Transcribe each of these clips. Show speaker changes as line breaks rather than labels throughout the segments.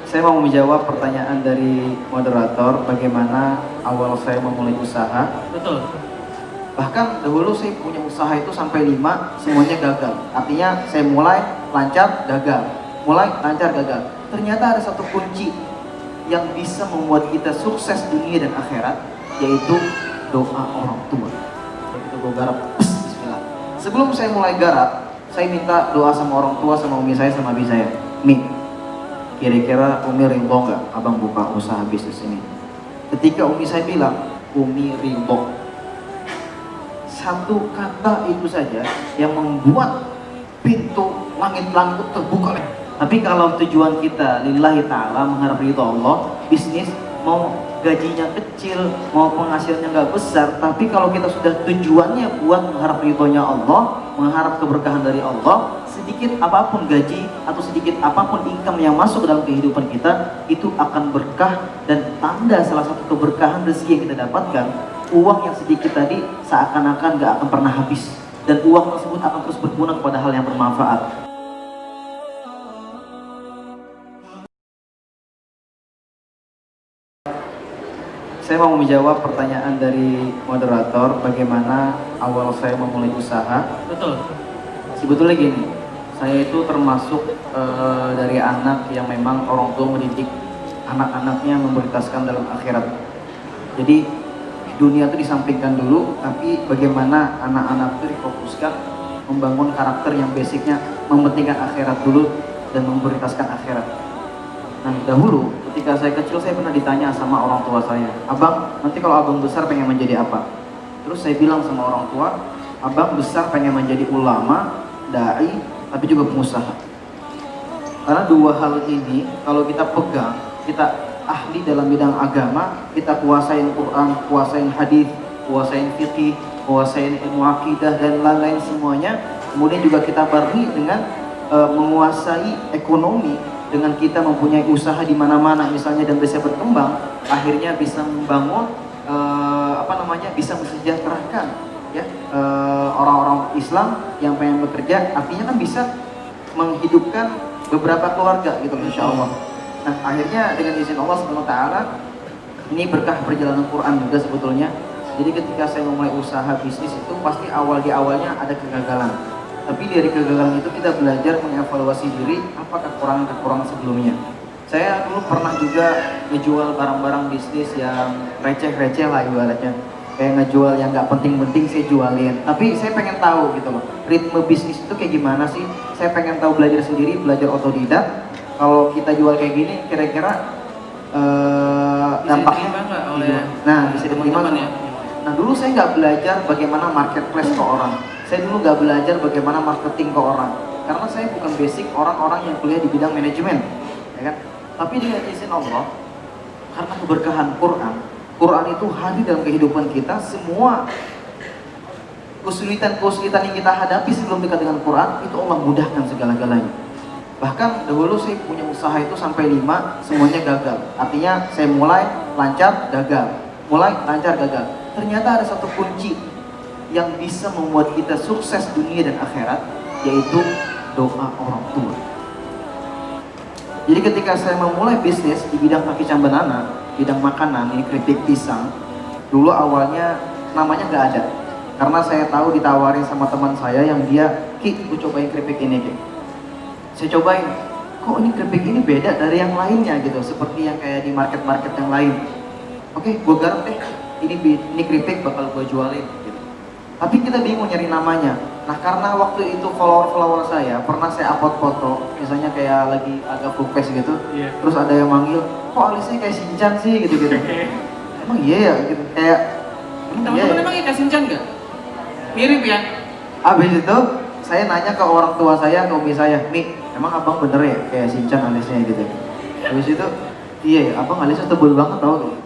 Saya mau menjawab pertanyaan dari moderator, bagaimana awal saya memulai usaha.
Betul.
Bahkan dahulu saya punya usaha itu sampai 5, semuanya gagal. Artinya saya mulai lancar, gagal. Mulai lancar, gagal. Ternyata ada satu kunci yang bisa membuat kita sukses dunia dan akhirat, yaitu doa orang tua. Begitu gue garap, bismillah. Sebelum saya mulai garap, saya minta doa sama orang tua, sama umi saya, sama abi saya. Mi, kira-kira umi ridho nggak abang buka usaha bisnis ini? Ketika umi saya bilang, umi ridho, satu kata itu saja yang membuat pintu langit-langit terbuka. Tapi kalau tujuan kita lillahi ta'ala, mengharap ridho Allah, bisnis mau gajinya kecil, mau penghasilannya nggak besar, tapi kalau kita sudah tujuannya buat mengharap ridhonya Allah, mengharap keberkahan dari Allah, sedikit apapun gaji atau sedikit apapun income yang masuk ke dalam kehidupan kita, itu akan berkah. Dan tanda salah satu keberkahan rezeki yang kita dapatkan, uang yang sedikit tadi seakan-akan nggak akan pernah habis, dan uang tersebut akan terus berguna kepada hal yang bermanfaat. Saya mau menjawab pertanyaan dari moderator, bagaimana awal saya memulai usaha.
Betul.
Sebetulnya gini, saya itu termasuk dari anak yang memang orang tua mendidik anak-anaknya memprioritaskan dalam akhirat. Jadi dunia itu disampingkan dulu, tapi bagaimana anak-anak itu difokuskan membangun karakter yang basicnya mementingkan akhirat dulu dan memprioritaskan akhirat. Nah, dahulu ketika saya kecil, saya pernah ditanya sama orang tua saya, abang, nanti kalau abang besar pengen menjadi apa? Terus saya bilang sama orang tua, abang besar pengen menjadi ulama, dai, tapi juga pengusaha. Karena dua hal ini kalau kita pegang, kita ahli dalam bidang agama, kita kuasain Quran, kuasain hadis, kuasain fikih, kuasain ilmu akidah dan lain-lain semuanya. Kemudian juga kita barengi dengan menguasai ekonomi, dengan kita mempunyai usaha di mana-mana misalnya dan bisa berkembang, akhirnya bisa membangun bisa mensejahterakan ya orang-orang Islam yang pengen bekerja, artinya kan bisa menghidupkan beberapa keluarga gitu insya Allah. Nah, akhirnya dengan izin Allah Subhanahu wa taala, ini berkah perjalanan Quran juga sebetulnya. Jadi ketika saya memulai usaha bisnis itu pasti awalnya ada kegagalan. Tapi dari kegagalan itu kita belajar mengevaluasi diri, apa kekurangan-kekurangan sebelumnya. Saya dulu pernah juga ngejual barang-barang bisnis yang receh-receh lah ibaratnya. Kayak ngejual yang nggak penting-penting saya jualin. Tapi saya pengen tahu gitu loh, ritme bisnis itu kayak gimana sih? Saya pengen tahu, belajar sendiri, belajar otodidak. Kalau kita jual kayak gini, kira-kira dampaknya bisa diterima ya? Nah, dulu saya nggak belajar bagaimana marketplace ke orang. Saya dulu nggak belajar bagaimana marketing ke orang. Karena saya bukan basic orang-orang yang kuliah di bidang manajemen, ya kan? Tapi dengan izin Allah, karena keberkahan Quran itu hadir dalam kehidupan kita. Semua kesulitan-kesulitan yang kita hadapi sebelum dekat dengan Quran, itu Allah mudahkan segala-galanya. Bahkan dahulu saya punya usaha itu sampai 5, semuanya gagal. Artinya saya mulai lancar, gagal. Mulai lancar, gagal. Ternyata ada satu kunci yang bisa membuat kita sukses dunia dan akhirat, yaitu doa orang tua. Jadi ketika saya memulai bisnis di bidang pakaian banana, bidang makanan, ini keripik pisang, dulu awalnya namanya nggak ada. Karena saya tahu ditawarin sama teman saya yang dia, Ki, gue cobain keripik ini, Ki. Saya cobain, kok ini keripik ini beda dari yang lainnya gitu, seperti yang kayak di market-market yang lain. Oke, gue garap deh, ini keripik bakal gue jualin gitu. Tapi kita bingung nyari namanya. Nah, karena waktu itu follower saya pernah saya upload foto, misalnya kayak lagi agak full face gitu, terus ada yang manggil, kok alisnya kayak Shinchan sih gitu-gitu. Emang iya ya gitu, kayak
teman-teman emang kayak Shinchan nggak? Mirip ya?
Abis itu saya nanya ke orang tua saya, ke umi saya, Mi, emang abang bener ya kayak Shinchan alisnya gitu. Habis itu, iya ya, abang alisnya tebel banget tau gitu.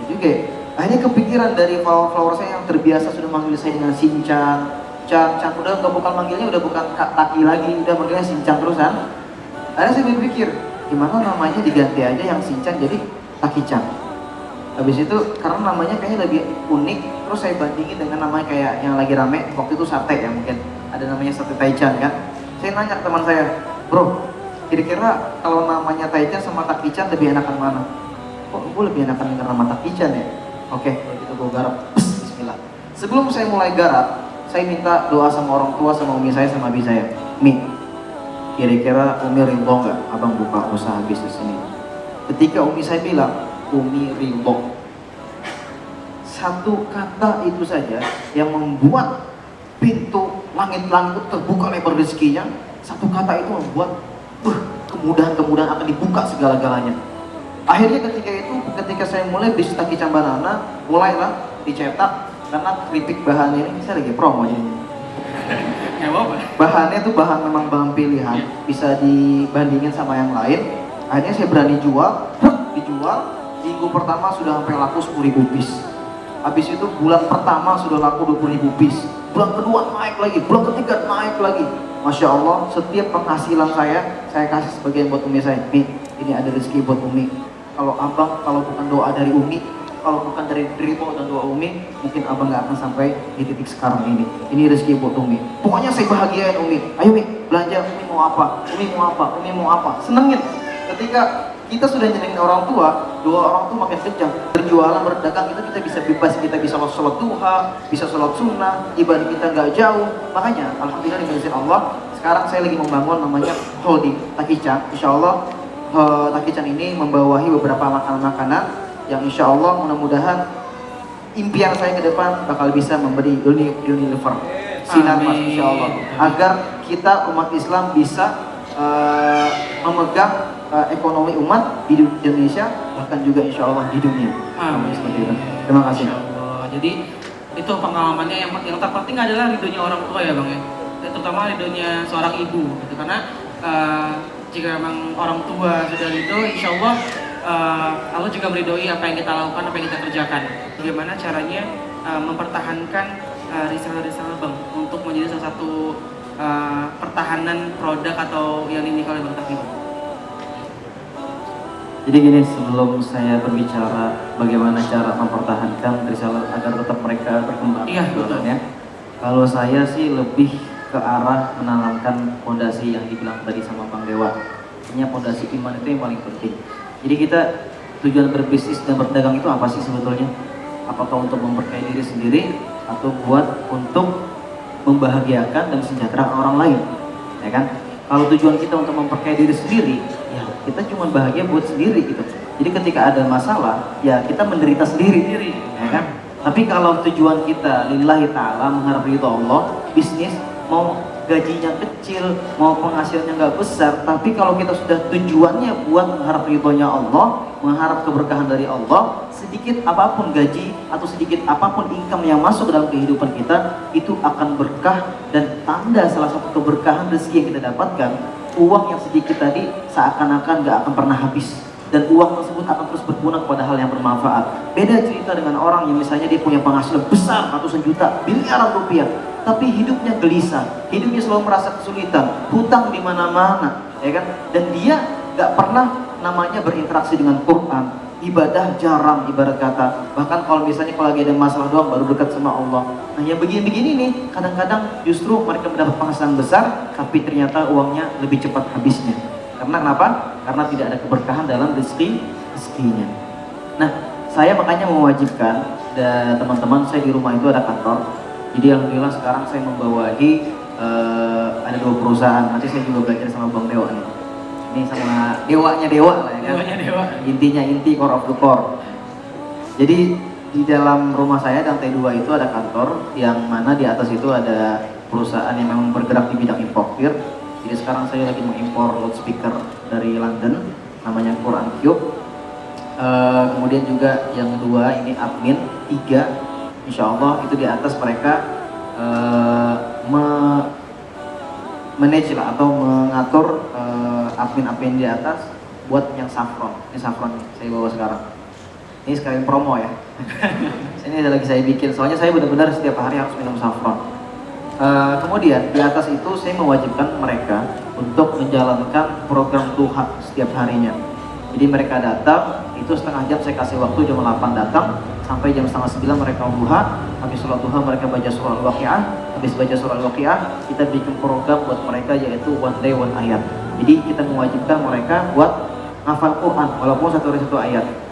Juga akhirnya kepikiran dari follower saya yang terbiasa sudah manggil saya dengan Shinchan, Chan, udah bukan manggilnya, udah bukan Kak Taki lagi, udah manggilnya Shinchan terusan. Akhirnya saya berpikir, gimana namanya diganti aja yang Shinchan jadi Taki-chan. Habis itu karena namanya kayaknya lebih unik, terus saya bandingin dengan namanya kayak yang lagi rame waktu itu sate ya, mungkin ada namanya sate Taichan kan. Saya nanya ke teman saya, bro, kira-kira kalau namanya Taichan sama Takichan lebih enakan mana? Kok gue lebih enakan denger nama Takichan ya? Oke, kalau gitu gue garap. Bismillah. Sebelum saya mulai garap, saya minta doa sama orang tua, sama umi saya, sama abi saya. Mi, kira-kira umi ridho nggak abang buka usaha bisnis ini? Ketika umi saya bilang, umi ridho, satu kata itu saja yang membuat pintu langit-langit terbuka lebar rezekinya. Satu kata itu membuat kemudahan-kemudahan akan dibuka segala-galanya. Akhirnya ketika saya mulai bisnis Takichan Banana, mulailah dicetak karena keripik bahannya ini, saya lagi promo jadi.
Nggak apa-apa.
Bahannya tuh memang bahan pilihan, bisa dibandingin sama yang lain. Akhirnya saya berani dijual. Minggu pertama sudah sampai laku 10.000 piece. Habis itu bulan pertama sudah laku 20.000 piece. Bulan kedua naik lagi, bulan ketiga naik lagi. Masya Allah, setiap penghasilan saya kasih sebagian buat umi saya. Mi, ini ada rezeki buat umi. Kalau bukan doa dari umi, kalau bukan dari ridho dan doa umi, mungkin abang gak akan sampai di titik sekarang ini. Ini rezeki buat umi. Pokoknya saya bahagiain umi. Ayo mi, belanja, umi mau apa? Umi mau apa? Umi mau apa? Senengin. Ketika kita sudah nyenengin orang tua, doa orang tua makin kencang. Berjualan, berdagang itu kita bisa bebas, kita bisa sholat duha, bisa sholat sunnah, ibadah kita nggak jauh. Makanya, alhamdulillah dengan izin Allah, sekarang saya lagi membangun namanya holding Takichan. Insya Allah Takichan ini membawahi beberapa makanan-makanan yang insya Allah mudah-mudahan impian saya ke depan bakal bisa memberi Unilever sinar mas insya Allah, agar kita umat Islam bisa memegang ekonomi umat di Indonesia, bahkan juga insya Allah di dunia.
Amin.
Seperti itu. Terima kasih.
Insya Allah. Jadi itu pengalamannya yang terpenting adalah ridhonya orang tua ya bang ya, terutama ridhonya seorang ibu gitu. Karena jika memang orang tua sudah ridho, insya Allah Allah juga meridhoi apa yang kita lakukan, apa yang kita kerjakan. Bagaimana caranya mempertahankan reseller bang untuk menjadi salah satu pertahanan produk atau yang dimiliki oleh Bang Taki?
Jadi gini, sebelum saya berbicara bagaimana cara mempertahankan reseller agar tetap mereka berkembang,
iya, betul.
ya. Kalau saya sih lebih ke arah menanamkan fondasi yang dibilang tadi sama Bang Dewa. Artinya fondasi iman itu yang paling penting. Jadi kita tujuan berbisnis dan berdagang itu apa sih sebetulnya? Apakah untuk memperkaya diri sendiri atau buat untuk membahagiakan dan sejahterakan orang lain, ya kan? Kalau tujuan kita untuk memperkaya diri sendiri, ya kita cuma bahagia buat sendiri gitu. Jadi ketika ada masalah, ya kita menderita sendiri, ya kan? Tapi kalau tujuan kita lillahi ta'ala, mengharap ridho Allah, bisnis mau gajinya kecil, mau penghasilannya nggak besar, tapi kalau kita sudah tujuannya buat mengharap ridhonya Allah, mengharap keberkahan dari Allah, sedikit apapun gaji atau sedikit apapun income yang masuk dalam kehidupan kita, itu akan berkah. Dan tanda salah satu keberkahan rezeki yang kita dapatkan, uang yang sedikit tadi seakan-akan nggak akan pernah habis, dan uang tersebut akan terus berguna kepada hal yang bermanfaat. Beda cerita dengan orang yang misalnya dia punya penghasilan besar, ratusan juta, miliaran rupiah, tapi hidupnya gelisah, hidupnya selalu merasa kesulitan, hutang di mana-mana, ya kan? Dan dia nggak pernah namanya berinteraksi dengan Quran, ibadah jarang, ibarat kata. Bahkan kalau misalnya kalau lagi ada masalah doang baru dekat sama Allah. Nah yang begini-begini nih, kadang-kadang justru mereka mendapat penghasilan besar, tapi ternyata uangnya lebih cepat habisnya. Karena kenapa? Karena tidak ada keberkahan dalam rezekinya. Nah, saya makanya mewajibkan teman-teman saya di rumah itu ada kantor. Jadi alhamdulillah sekarang saya membawahi ada 2 perusahaan. Nanti saya juga belajar sama Bang Dewa nih. Ini sama dewanya dewa lah ya kan.
Dewanya dewa.
Intinya inti, core of the core. Jadi di dalam rumah saya lantai 2 itu ada kantor yang mana di atas itu ada perusahaan yang memang bergerak di bidang importir. Jadi sekarang saya lagi mengimpor loudspeaker dari London, namanya Quran Cube. Kemudian juga yang kedua ini admin 3, insya Allah itu di atas mereka manage lah atau mengatur admin-admin di atas buat yang saffron. Ini saffron saya bawa sekarang. Ini sekalian promo ya. Ini ada lagi saya bikin, soalnya saya benar-benar setiap hari harus minum saffron. Kemudian di atas itu saya mewajibkan mereka untuk menjalankan program duha setiap harinya. Jadi mereka datang, itu setengah jam saya kasih waktu, jam 8 datang sampai jam setengah 9 mereka duha. Habis sholat duha mereka baca surah Al-Waqiah. Habis baca surah Al-Waqiah kita bikin program buat mereka, yaitu one day one ayat. Jadi kita mewajibkan mereka buat ngafal Quran walaupun satu hari satu ayat.